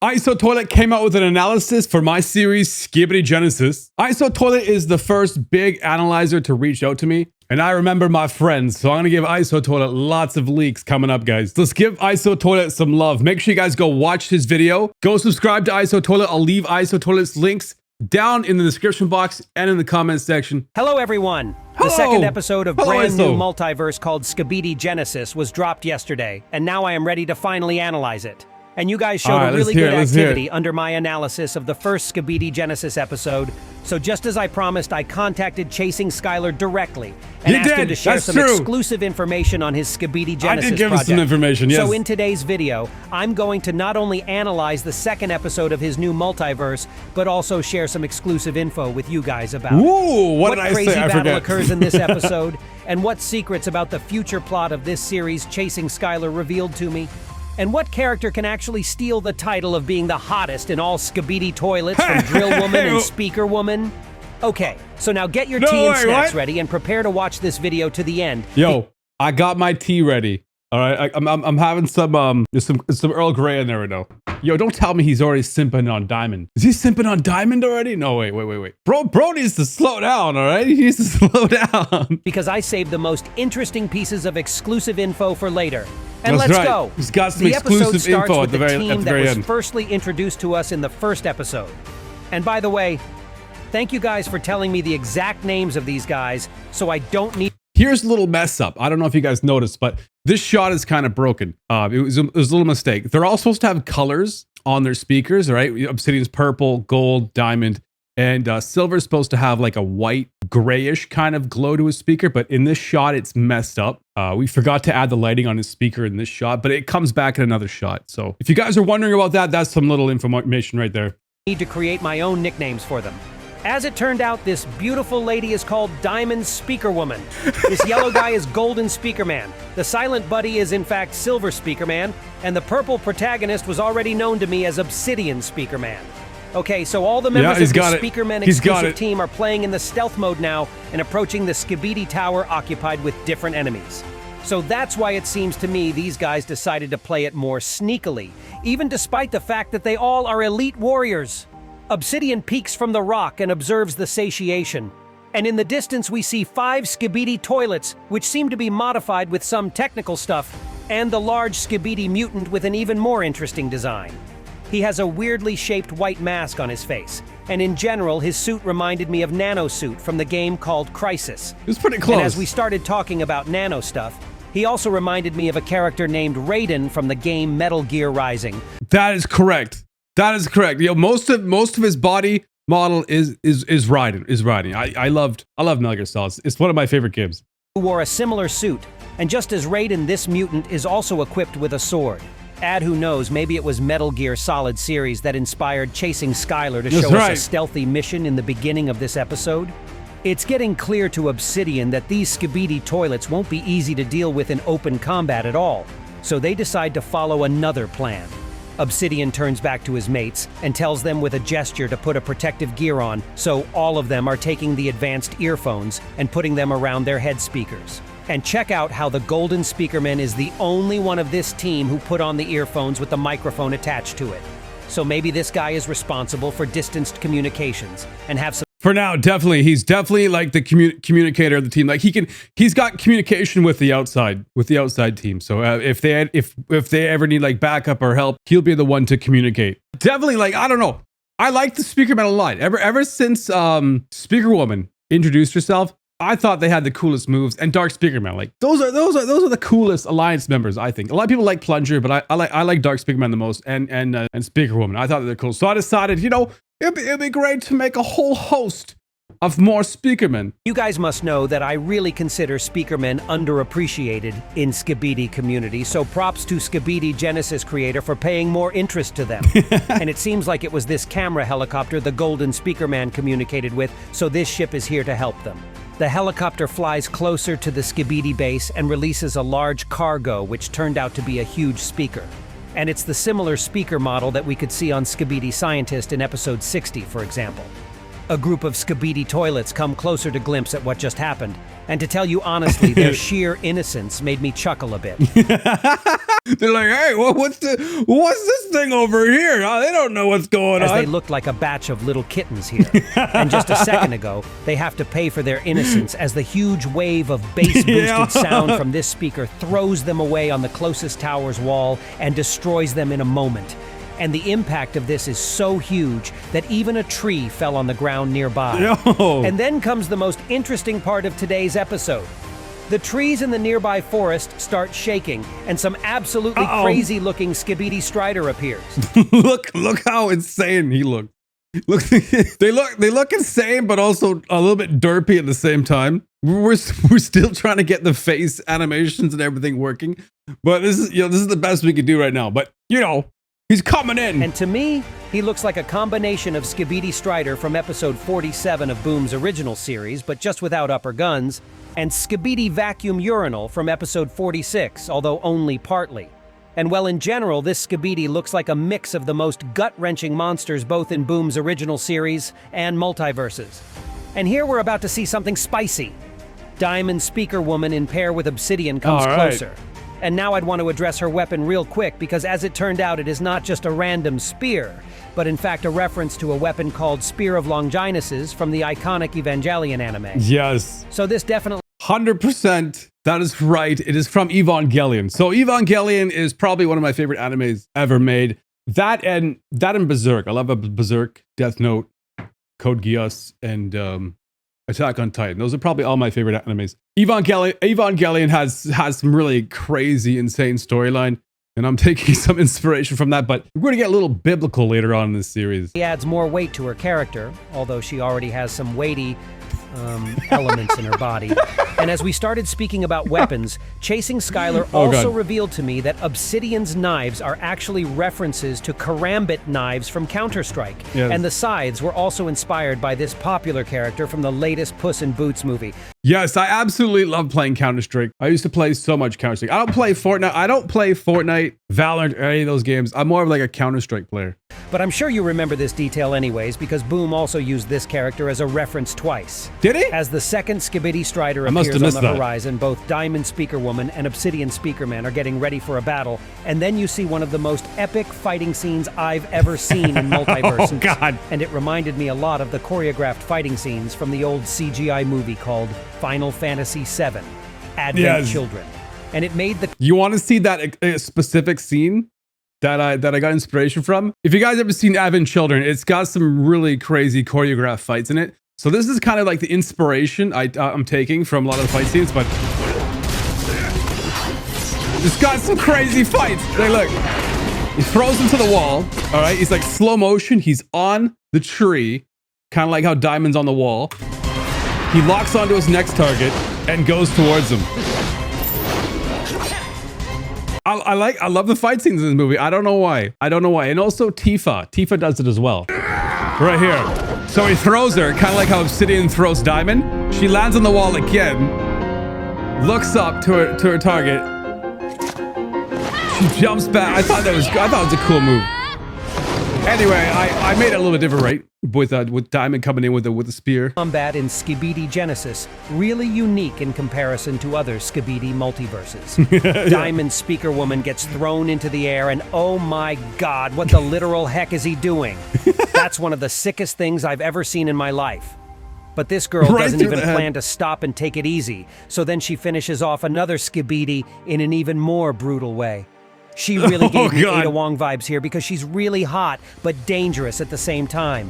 ISO Toilet came out with an analysis for my series Skibidi Genesis. ISO Toilet is the first big analyzer to reach out to me, and I remember my friends, so I'm gonna give ISO Toilet lots of leaks coming up, guys. Let's give ISO Toilet some love. Make sure you guys go watch his video. Go subscribe to ISO Toilet. I'll leave ISO Toilet's links down in the description box and in the comment section. Hello, everyone. Hello. The second episode of brand new ISO. multiverse called Skibidi Genesis was dropped yesterday, and now I am ready to finally analyze it. And you guys showed Alright, a really let's hear good it, let's hear it. activity under my analysis of the first Skibidi Genesis episode. So just as I promised, I contacted Chasing Skylar directly and You asked him did, to share that's some true. exclusive information on his Skibidi Genesis I did give us project. some information, yes. So in today's video, I'm going to not only analyze the second episode of his new multiverse, but also share some exclusive info with you guys about Ooh, what did I crazy say? I battle forget. occurs in this episode, and what secrets about the future plot of this series Chasing Skylar revealed to me. And what character can actually steal the title of being the hottest in all Skibidi toilets from Drill Woman and Speaker Woman? Okay, so now get your No, tea and wait, snacks what? ready and prepare to watch this video to the end. Yo, I got my tea ready. All right, I'm having there's some Earl Grey in there right now. Yo, don't tell me he's already simping on Diamond. Is he simping on Diamond already? No, wait. Bro needs to slow down, all right? He needs to slow down. Because I saved the most interesting pieces of exclusive info for later. And That's let's right. go. He's got some The episode exclusive starts info with at the very team that was end. firstly introduced to us in the first episode. And by the way, thank you guys for telling me the exact names of these guys, so I don't need. Here's a little mess up. I don't know if you guys noticed, but this shot is kind of broken. It was a little mistake. They're all supposed to have colors on their speakers, all right? Obsidian's purple, gold, diamond, and Silver's supposed to have like a white, grayish kind of glow to his speaker, but in this shot, it's messed up. We forgot to add the lighting on his speaker in this shot, but it comes back in another shot. So if you guys are wondering about that, that's some little information right there. Need to create my own nicknames for them. As it turned out, this beautiful lady is called Diamond Speaker Woman. This yellow guy is Golden Speaker Man. The silent buddy is in fact Silver Speaker Man, and the purple protagonist was already known to me as Obsidian Speaker Man. Okay, so all the members he's of the got it. Speaker Men He's got exclusive it. team are playing in the stealth mode now and approaching the Skibidi Tower occupied with different enemies. So that's why it seems to me these guys decided to play it more sneakily, even despite the fact that they all are elite warriors. Obsidian peeks from the rock and observes the satiation. And in the distance we see 5 Skibidi toilets, which seem to be modified with some technical stuff, and the large Skibidi mutant with an even more interesting design. He has a weirdly shaped white mask on his face, and in general his suit reminded me of Nanosuit from the game called Crysis. It was pretty close. And as we started talking about nano stuff, he also reminded me of a character named Raiden from the game Metal Gear Rising. That is correct. That is correct. You know, most of his body model is riding. I love Metal Gear Solid. It's one of my favorite games. Who wore a similar suit, and just as Raiden, this mutant is also equipped with a sword. Add who knows, maybe it was Metal Gear Solid series that inspired Chasing Skylar to That's show right. us a stealthy mission in the beginning of this episode. It's getting clear to Obsidian that these Skibidi toilets won't be easy to deal with in open combat at all, so they decide to follow another plan. Obsidian turns back to his mates and tells them with a gesture to put a protective gear on, so all of them are taking the advanced earphones and putting them around their head speakers. And check out how the Golden Speakerman is the only one of this team who put on the earphones with the microphone attached to it. So maybe this guy is responsible for distanced communications and have some. For now, definitely, he's definitely like the communicator of the team. Like he's got communication with the outside team. So if they ever need like backup or help, he'll be the one to communicate. Definitely, like I don't know, I like the Speaker Man a lot. Ever since Speaker Woman introduced herself, I thought they had the coolest moves. And Dark Speaker Man, like those are the coolest Alliance members. I think a lot of people like Plunger, but I like Dark Speaker Man the most, and Speaker Woman. I thought they're cool, so I decided, you know, it'd be great to make a whole host of more Speakermen. You guys must know that I really consider Speakermen underappreciated in Skibidi community, so props to Skibidi Genesis creator for paying more interest to them. And it seems like it was this camera helicopter the Golden Speakerman communicated with, so this ship is here to help them. The helicopter flies closer to the Skibidi base and releases a large cargo, which turned out to be a huge speaker. And it's the similar speaker model that we could see on Skibidi Scientist in episode 60, for example. A group of Skibidi toilets come closer to glimpse at what just happened, and to tell you honestly, their sheer innocence made me chuckle a bit. They're like, hey, what's this thing over here? Oh, they don't know what's going As on. they looked like a batch of little kittens here. And just a second ago, they have to pay for their innocence as the huge wave of bass-boosted Yeah. sound from this speaker throws them away on the closest tower's wall and destroys them in a moment. And the impact of this is so huge that even a tree fell on the ground nearby. Yo. And then comes the most interesting part of today's episode. The trees in the nearby forest start shaking, and some absolutely Uh-oh. crazy-looking Skibidi Strider appears. look how insane he looked. Look, they look insane, but also a little bit derpy at the same time. We're still trying to get the face animations and everything working, but this is the best we could do right now. But he's coming in. And to me, he looks like a combination of Skibidi Strider from episode 47 of Boom's original series, but just without upper guns, and Skibidi Vacuum Urinal from episode 46, although only partly. And well, in general, this Skibidi looks like a mix of the most gut-wrenching monsters both in Boom's original series and multiverses. And here we're about to see something spicy. Diamond Speaker Woman in pair with Obsidian comes All right. closer. And now I'd want to address her weapon real quick because as it turned out, it is not just a random spear, but in fact a reference to a weapon called Spear of Longinus's from the iconic Evangelion anime. Yes. So this definitely 100%. That is right. It is from Evangelion. So Evangelion is probably one of my favorite animes ever made. That and Berserk. I love Berserk, Death Note, Code Geass, and Attack on Titan. Those are probably all my favorite animes. Evangelion has some really crazy, insane storyline, and I'm taking some inspiration from that. But we're going to get a little biblical later on in this series. adds more weight to her character, although she already has some weighty elements in her body. And as we started speaking about weapons, Chasing Skylar also God. revealed to me that Obsidian's knives are actually references to Karambit knives from Counter-Strike. Yes. And the scythes were also inspired by this popular character from the latest Puss in Boots movie. Yes, I absolutely love playing Counter-Strike. I used to play so much Counter-Strike. I don't play Fortnite, Valorant, or any of those games. I'm more of like a Counter-Strike player. But I'm sure you remember this detail anyways, because Boom also used this character as a reference twice. Did he? As the second Skibidi Strider must appears have on missed the that. horizon, both Diamond Speaker Woman and Obsidian Speaker Man are getting ready for a battle, and then you see one of the most epic fighting scenes I've ever seen in multiverses. Oh, God. And it reminded me a lot of the choreographed fighting scenes from the old CGI movie called Final Fantasy VII, Advent Yes. Children. And it made the You want to see that specific scene that I got inspiration from? If you guys ever seen Advent Children, it's got some really crazy choreographed fights in it. So this is kind of like the inspiration I'm taking from a lot of the fight scenes, but it's got some crazy fights. Like, look, he throws him to the wall. All right, he's like slow motion. He's on the tree, kind of like how Diamond's on the wall. He locks onto his next target and goes towards him. I love the fight scenes in this movie. I don't know why. And also Tifa does it as well. Right here. So he throws her, kind of like how Obsidian throws Diamond. She lands on the wall again, looks up to her target. She jumps back. I thought it was a cool move. Anyway, I made it a little bit different, right? With Diamond coming in with the spear. combat in Skibidi Genesis really unique in comparison to other Skibidi multiverses. Diamond Speaker Woman gets thrown into the air and oh my god, what the literal heck is he doing? That's one of the sickest things I've ever seen in my life. But this girl Right doesn't through even the head. plan to stop and take it easy, so then she finishes off another Skibidi in an even more brutal way. She really gave me God. Ada Wong vibes here because she's really hot, but dangerous at the same time.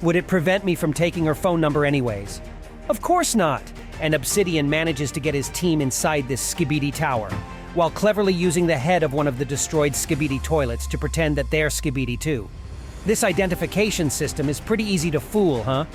Would it prevent me from taking her phone number anyways? Of course not. And Obsidian manages to get his team inside this Skibidi tower, while cleverly using the head of one of the destroyed Skibidi toilets to pretend that they're Skibidi too. This identification system is pretty easy to fool, huh?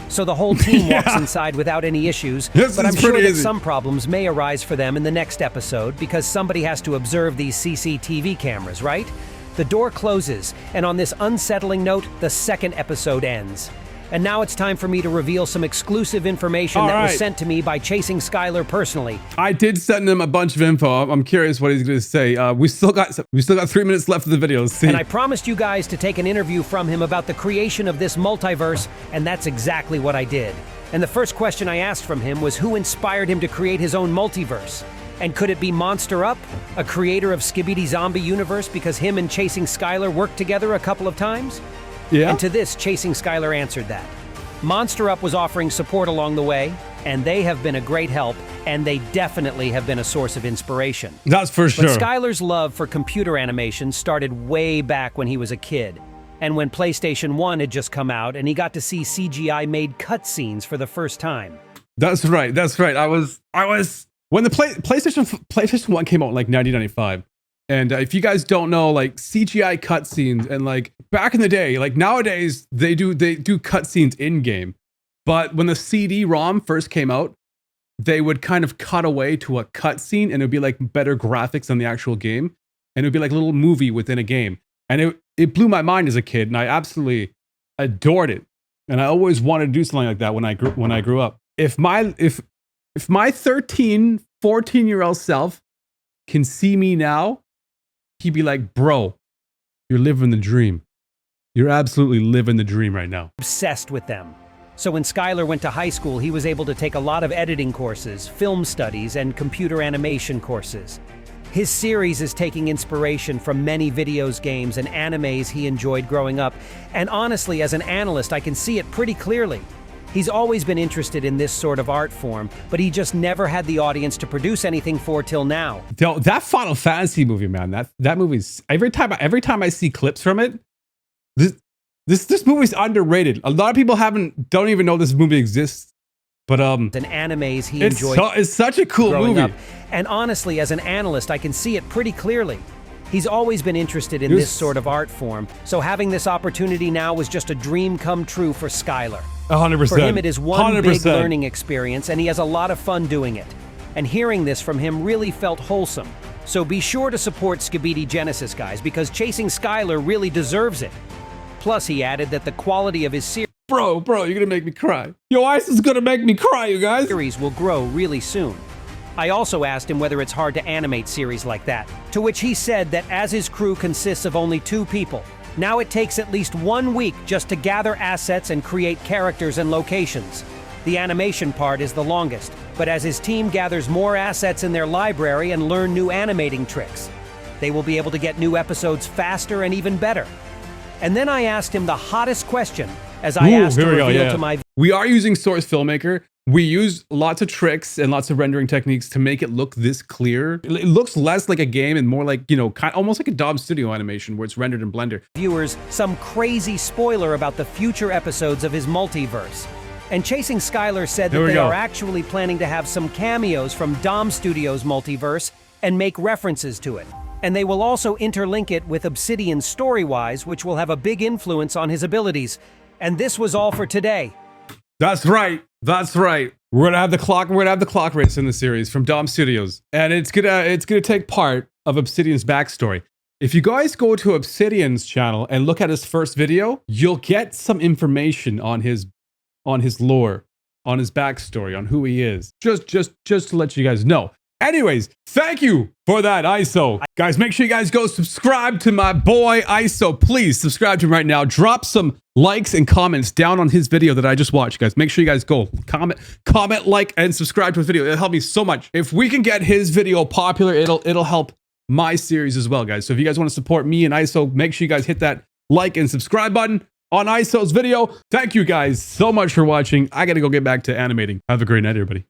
So the whole team walks inside without any issues, This but is I'm sure pretty that easy. some problems may arise for them in the next episode because somebody has to observe these CCTV cameras, right? The door closes, and on this unsettling note, the second episode ends. And now it's time for me to reveal some exclusive information that was sent to me by Chasing Skylar personally. I did send him a bunch of info. I'm curious what he's going to say. We still got 3 minutes left of the video. Let's see. And I promised you guys to take an interview from him about the creation of this multiverse, and that's exactly what I did. And the first question I asked from him was who inspired him to create his own multiverse? And could it be Monster Up, a creator of Skibidi Zombie Universe, because him and Chasing Skylar worked together a couple of times? Yeah. And to this, Chasing Skylar answered that. Monster Up was offering support along the way, and they have been a great help, and they definitely have been a source of inspiration. That's for sure. But Skylar's love for computer animation started way back when he was a kid, and when PlayStation 1 had just come out, and he got to see CGI-made cutscenes for the first time. That's right. That's right. I was when the PlayStation 1 came out in like 1995. And if you guys don't know, like CGI cutscenes, and like back in the day, like nowadays they do cutscenes in game, but when the CD-ROM first came out, they would kind of cut away to a cutscene, and it would be like better graphics than the actual game, and it would be like a little movie within a game, and it blew my mind as a kid, and I absolutely adored it, and I always wanted to do something like that when I grew up. If my 13, 14-year-old self can see me now, he'd be like, bro, you're living the dream. You're absolutely living the dream right now. Obsessed with them. So when Skylar went to high school, he was able to take a lot of editing courses, film studies, and computer animation courses. His series is taking inspiration from many videos, games, and animes he enjoyed growing up. And honestly, as an analyst, I can see it pretty clearly. He's always been interested in this sort of art form, but he just never had the audience to produce anything for till now. That Final Fantasy movie, man, that movie's every time I see clips from it, this movie's underrated. A lot of people don't even know this movie exists. But and animes he enjoyed. It's such a cool movie. Up. And honestly, as an analyst, I can see it pretty clearly. He's always been interested in this sort of art form, so having this opportunity now was just a dream come true for Skylar. 100%. For him, it is one 100%. big learning experience, and he has a lot of fun doing it. And hearing this from him really felt wholesome. So be sure to support Skibidi Genesis, guys, because Chasing Skylar really deserves it. Plus, he added that the quality of his series... Bro, you're gonna make me cry. Yo, Ice is gonna make me cry, you guys. ...series will grow really soon. I also asked him whether it's hard to animate series like that, to which he said that as his crew consists of only 2 people, now it takes at least 1 week just to gather assets and create characters and locations. The animation part is the longest, but as his team gathers more assets in their library and learn new animating tricks, they will be able to get new episodes faster and even better. And then I asked him the hottest question, as I asked to reveal to my... We are using Source Filmmaker. We use lots of tricks and lots of rendering techniques to make it look this clear. It looks less like a game and more like, almost like a Dom Studio animation where it's rendered in Blender. Viewers, some crazy spoiler about the future episodes of his multiverse. And Chasing Skylar said that they are actually planning to have some cameos from Dom Studios' multiverse and make references to it. And they will also interlink it with Obsidian story-wise, which will have a big influence on his abilities. And this was all for today. That's right. That's right. We're gonna have the clock race in the series from Dom Studios, and it's gonna take part of Obsidian's backstory. If you guys go to Obsidian's channel and look at his first video, you'll get some information on his lore, on his backstory, on who he is. Just to let you guys know. Anyways, thank you for that, ISO. Guys, make sure you guys go subscribe to my boy, ISO. Please subscribe to him right now. Drop some likes and comments down on his video that I just watched, guys. Make sure you guys go comment, like, and subscribe to his video. It'll help me so much. If we can get his video popular, it'll help my series as well, guys. So if you guys want to support me and ISO, make sure you guys hit that like and subscribe button on ISO's video. Thank you guys so much for watching. I gotta go get back to animating. Have a great night, everybody.